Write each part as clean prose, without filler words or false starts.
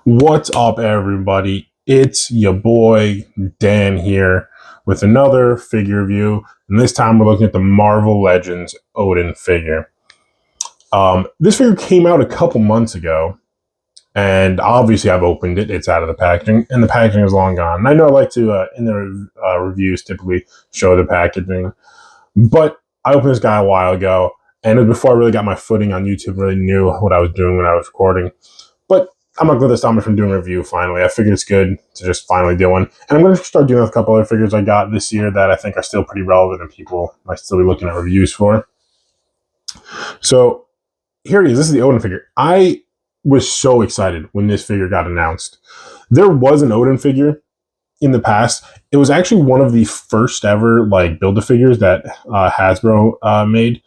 What's up, everybody? It's your boy Dan here with another figure review, and this time we're looking at the Marvel Legends Odin figure. This figure came out a couple months ago, and obviously I've opened it. It's out of the packaging, and the packaging is long gone. And I know I like to, in the reviews, typically show the packaging, but I opened this guy a while ago, and it was before I really got my footing on YouTube, really knew what I was doing when I was recording. But I'm not going to stop me from doing a review finally. I figured it's good to just finally do one. And I'm going to start doing a couple other figures I got this year that I think are still pretty relevant and people might still be looking at reviews for. So here it is. This is the Odin figure. I was so excited when this figure got announced. There was an Odin figure in the past. It was actually one of the first ever like Build-A-Figures that Hasbro made.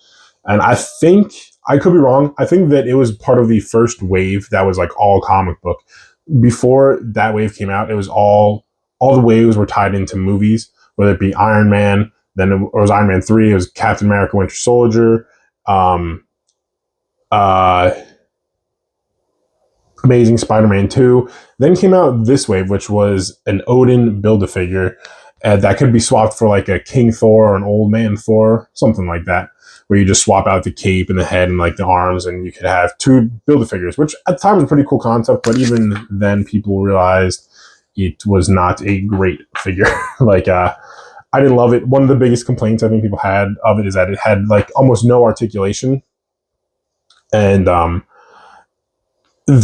And I think, I could be wrong, I think that it was part of the first wave that was like all comic book. Before that wave came out, it was all the waves were tied into movies, whether it be Iron Man, then it was Iron Man 3, it was Captain America Winter Soldier, Amazing Spider-Man 2. Then came out this wave, which was an Odin Build-A-Figure that could be swapped for like a King Thor or an Old Man Thor, something like that, where you just swap out the cape and the head and like the arms, and you could have two Build-A-Figures, which at the time was a pretty cool concept, but even then people realized it was not a great figure. I didn't love it. One of the biggest complaints I think people had of it is that it had like almost no articulation, and the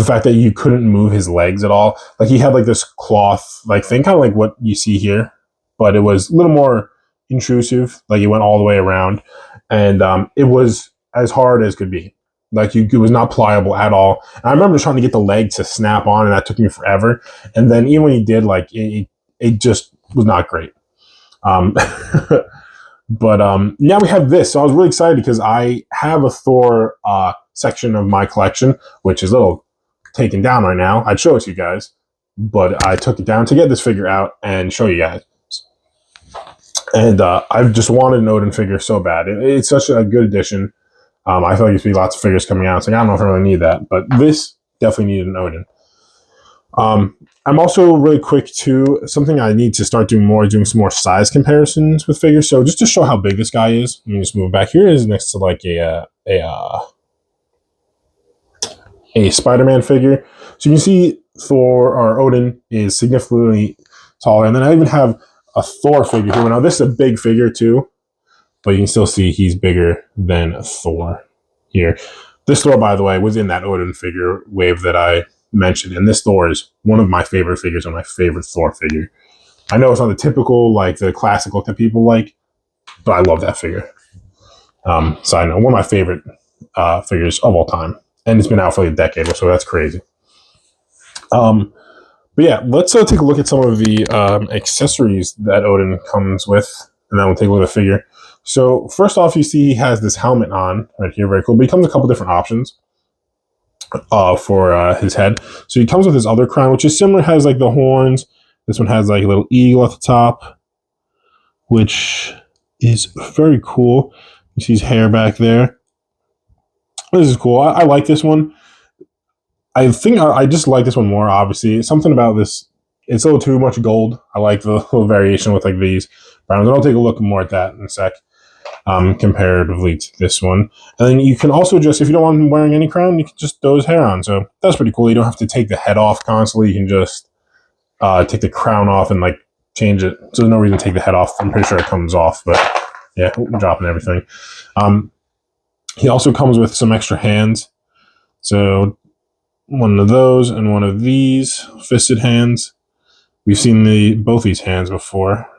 fact that you couldn't move his legs at all. Like he had like this cloth like thing, kind of like what you see here, but it was a little more intrusive. Like it went all the way around, and it was as hard as could be. Like it was not pliable at all. And I remember trying to get the leg to snap on, and that took me forever. And then even when he did, like it just was not great. But now we have this. So I was really excited because I have a Thor section of my collection, which is a little taken down right now. I'd show it to you guys, but I took it down to get this figure out and show you guys. And I've just wanted an Odin figure so bad. It's such a good addition. I feel like there's be lots of figures coming out. It's like, I don't know if I really need that, but this definitely needed an Odin. I'm also really quick too. Something I need to start doing more, doing some more size comparisons with figures. So just to show how big this guy is, let me just move back. Here it is next to like a Spider-Man figure. So you can see Thor or Odin is significantly taller. And then I even have a Thor figure here. Now this is a big figure too, but you can still see he's bigger than Thor here. This Thor, by the way, was in that Odin figure wave that I mentioned. And this Thor is one of my favorite figures, and my favorite Thor figure. I know it's not the typical, like the classic look that people like, but I love that figure. So I know one of my favorite figures of all time. And it's been out for like a decade, so that's crazy. But yeah, let's take a look at some of the accessories that Odin comes with, and then we'll take a look at the figure. So first off, you see he has this helmet on right here, very cool. But he comes with a couple different options for his head. So he comes with his other crown, which is similar, has like the horns. This one has like a little eagle at the top, which is very cool. You see his hair back there. This is cool. I like this one. I think I just like this one more, obviously. Something about this, it's a little too much gold. I like the little variation with like these browns. I'll take a look more at that in a sec, comparatively to this one. And then you can also just, if you don't want him wearing any crown, you can just throw his hair on. So that's pretty cool. You don't have to take the head off constantly. You can just take the crown off and like change it. So there's no reason to take the head off. I'm pretty sure it comes off, but yeah, I'm dropping everything. He also comes with some extra hands. So one of those and one of these fisted hands. We've seen both these hands before.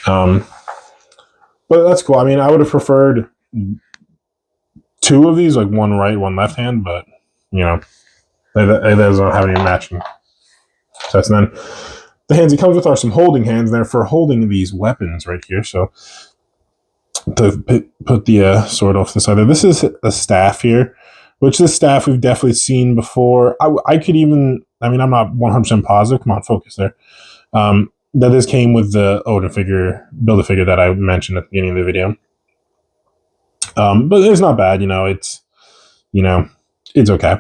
But that's cool. I mean, I would have preferred two of these, like one right, one left hand, but you know, they don't have any matching sets. And then the hands he comes with are some holding hands. They're for holding these weapons right here. So to put the sword off the side there. This is a staff here, which this staff we've definitely seen before. I could even, I mean, I'm not 100% positive. Come on, focus there. That this came with the Odin figure, Build-A-Figure that I mentioned at the beginning of the video. But it's not bad, it's okay.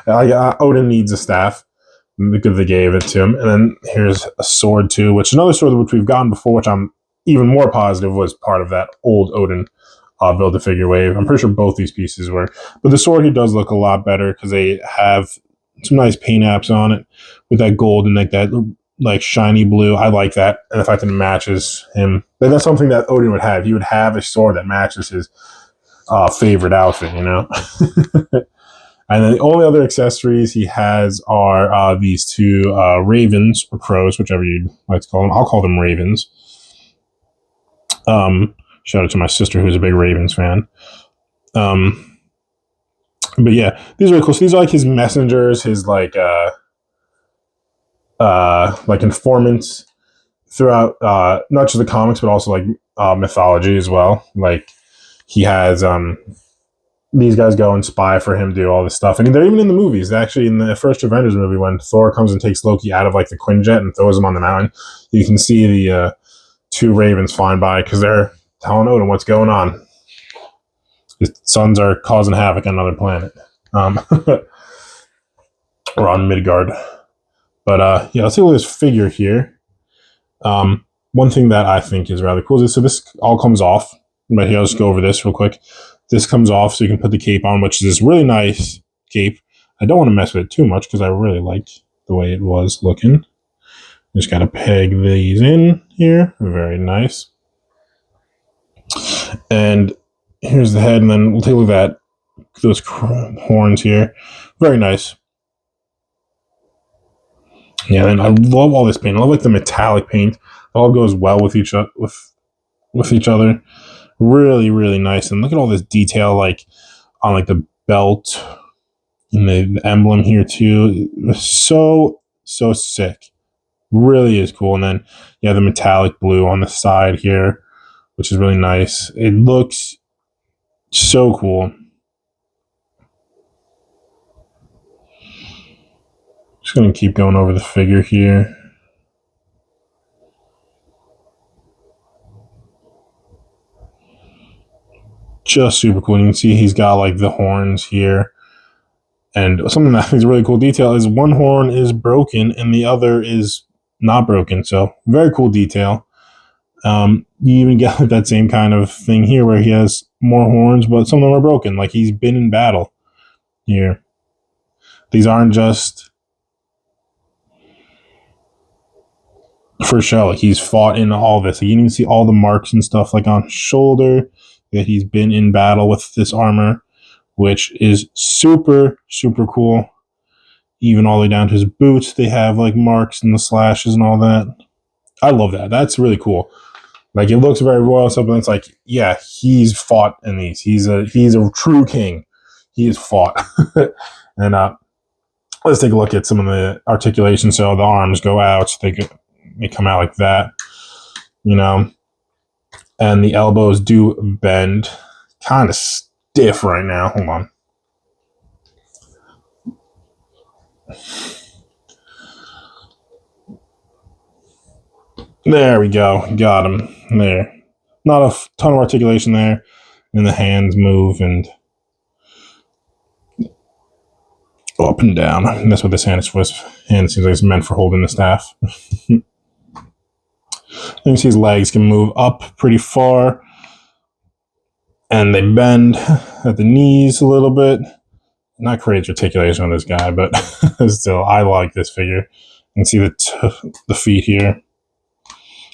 Odin needs a staff because they gave it to him. And then here's a sword too, which another sword which we've gotten before, which I'm even more positive was part of that old Odin build a figure wave. I'm pretty sure both these pieces were. But the sword here does look a lot better because they have some nice paint apps on it with that gold and like that like shiny blue. I like that, and the fact that it matches him. That's something that Odin would have. He would have a sword that matches his favorite outfit, you know. And then the only other accessories he has are these two ravens or crows, whichever you'd like to call them. I'll call them ravens. Shout out to my sister who's a big Ravens fan. But yeah, these are really cool. So these are like his messengers, his like informants throughout not just the comics but also like mythology as well. Like he has these guys go and spy for him, do all this stuff, and they're even in the movies. Actually, in the first Avengers movie, when Thor comes and takes Loki out of like the Quinjet and throws him on the mountain, you can see the two ravens flying by because they're telling Odin what's going on. His sons are causing havoc on another planet, or on Midgard. But yeah, let's see this figure here. One thing that I think is rather cool is so this all comes off. But here, let's go over this real quick. This comes off so you can put the cape on, which is this really nice cape. I don't want to mess with it too much because I really liked the way it was looking. Just got to peg these in here. Very nice. And here's the head, and then we'll take a look at those horns here. Very nice. Yeah, and I love all this paint. I love like the metallic paint. It all goes well with each other. Really, really nice. And look at all this detail, like on like the belt and the emblem here too. So sick. Really is cool. And then yeah, the metallic blue on the side here, which is really nice. It looks so cool. Just gonna keep going over the figure here. Just super cool. You can see he's got like the horns here. And something that is a really cool detail is one horn is broken and the other is not broken. So very cool detail. You even get that same kind of thing here where he has more horns, but some of them are broken. Like he's been in battle here. These aren't just for show. Like he's fought in all this. Like you can even see all the marks and stuff like on his shoulder that he's been in battle with this armor, which is super, super cool. Even all the way down to his boots, they have like marks and the slashes and all that. I love that. That's really cool. Like it looks very royal, something that's like, yeah, he's fought in these. He's a true king. He has fought. And let's take a look at some of the articulation. So the arms go out, so they come out like that, you know. And the elbows do bend. Kind of stiff right now. Hold on. There we go. Got him. There. Not a ton of articulation there. And the hands move and up and down. And that's what this hand is for. His hand seems like it's meant for holding the staff. You can see his legs can move up pretty far. And they bend at the knees a little bit. Not crazy articulation on this guy, but still, I like this figure. You can see the feet here.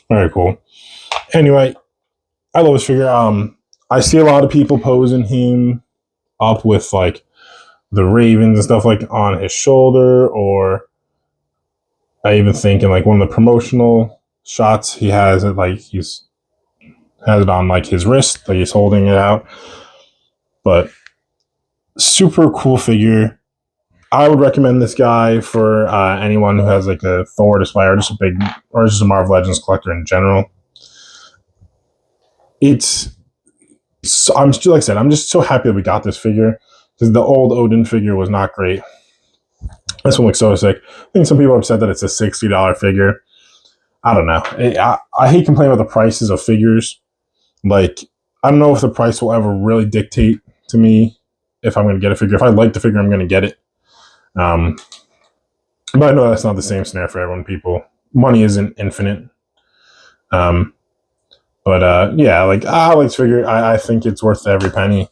Very cool. Anyway, I love this figure. I see a lot of people posing him up with like the ravens and stuff like on his shoulder, or I even think in like one of the promotional shots he has it like has it on like his wrist, like he's holding it out. But super cool figure. I would recommend this guy for anyone who has like a Thor display or just a Marvel Legends collector in general. I'm just, like I said, I'm just so happy that we got this figure because the old Odin figure was not great. This one looks so sick. I think some people are upset that it's a $60 figure. I don't know. I hate complaining about the prices of figures. Like, I don't know if the price will ever really dictate to me if I'm going to get a figure. If I like the figure, I'm going to get it. But I know that's not the same scenario for everyone. People, money isn't infinite. Yeah, like I like to figure. I think it's worth every penny.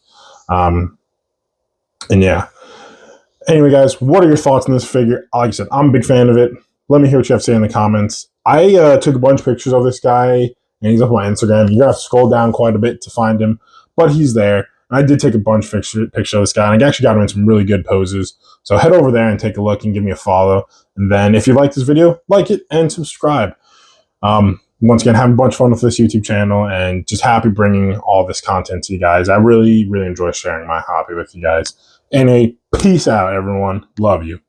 And yeah. Anyway, guys, what are your thoughts on this figure? Like I said, I'm a big fan of it. Let me hear what you have to say in the comments. I took a bunch of pictures of this guy, and he's up on my Instagram. You're gonna have to scroll down quite a bit to find him, but he's there. And I did take a bunch of pictures of this guy, and I actually got him in some really good poses. So head over there and take a look and give me a follow. And then if you like this video, like it and subscribe. Once again, having a bunch of fun with this YouTube channel and just happy bringing all this content to you guys. I really, really enjoy sharing my hobby with you guys. Anyway, peace out, everyone. Love you.